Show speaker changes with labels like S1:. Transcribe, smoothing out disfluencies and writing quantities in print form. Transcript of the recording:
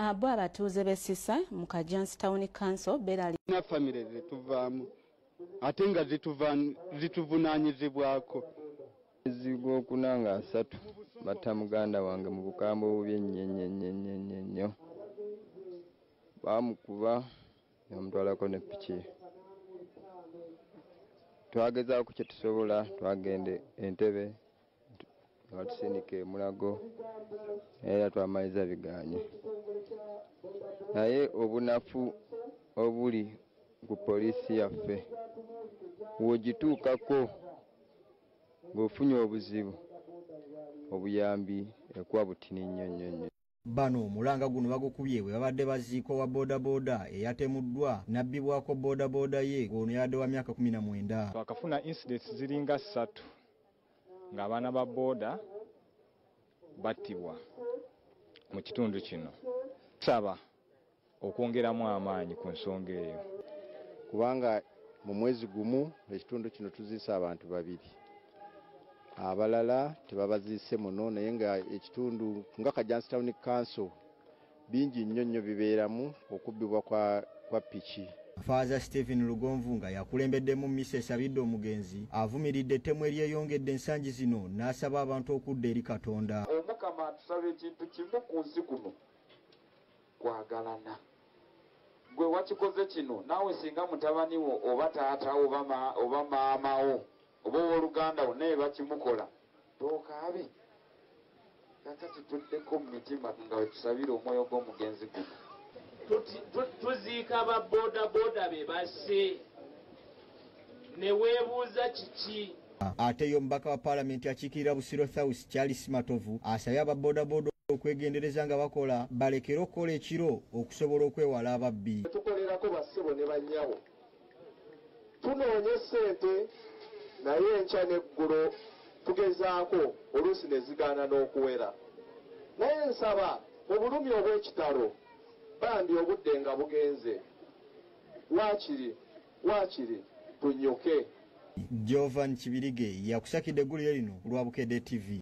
S1: Abo abatuuze b'Essisa mu Kajansi Town Council beerali
S2: na famire zetuvaamu ate nga zituvunaanyizibwako.
S3: Ezigo okunanga 3 batta muganda wange mu bukambwe obubi ennyo bamukuba yamutwalako ne piki. Twagezaako kye tusobola, twagende Entebbe batusindika e Mulago era twamaliza biganye. Naye obunafu obuli ku poliisi yaffe wogituukako ng'ofunye obuzibu obuyambi ekuwa butini nnyo.
S4: Bano omulanga guno bagukubye bwe babadde baziiko wa bodaboda eyatemuddwa nabbibwako bodaboda ye ono yadde wa myaka 19.
S5: Twakafuna incidents ziringa 3 ng'abaana ba boda battibwa mu kitundu kino. Tusaba okwongeramu amaanyi ku nsonga eyo
S6: kubanga mu mwezi gumu ekitundu kino tuziisa abantu 2. Abalala tebabaziise muno naye nga ekitundu nga Kajansi Town Council bingi nnyo bibeeramu okubbibwa kwa piki.
S4: Father Stephen Lugonvu nga yakulembeddemu mmisa esabidde omugenzi avumiridde ettemu eryeyongedde ensangi zino n'asaba abantu okudda eri Katonda.
S7: Omukama atusaba ekintu kimu ku nsi kuno kwagalana. Gwe wakikoze kino naawe singa mutabani wo oba taata oba maamawo oba oluganda wo naye bakimukola tookaabe. Kakati tuddeko mu mitima nga wetusabira omwoyo gw'omugenzi guno.
S8: Tuziika ba boda be basse ne weebuuza kiki.
S4: Ate yo omubaka wa Paalamenti akiikirira Busiro South Charles Matovu asabye aba bodaboda okwegendereza nga bakola balekere okukola ekiro okusobola okwewala ababbi.
S7: Tukolerako bassebo ne bannyawo tunoonye ssente naye enkya n'eggulo tugezaako oluusi ne zigaana n'okuwera. Naye nsaba mu bulumi obw'ekitalo bambi obudde nga bugenze waakiri tunyuke.
S4: Jovan Kibirige yakusakidde eggulire lino lwa Bukedde TV.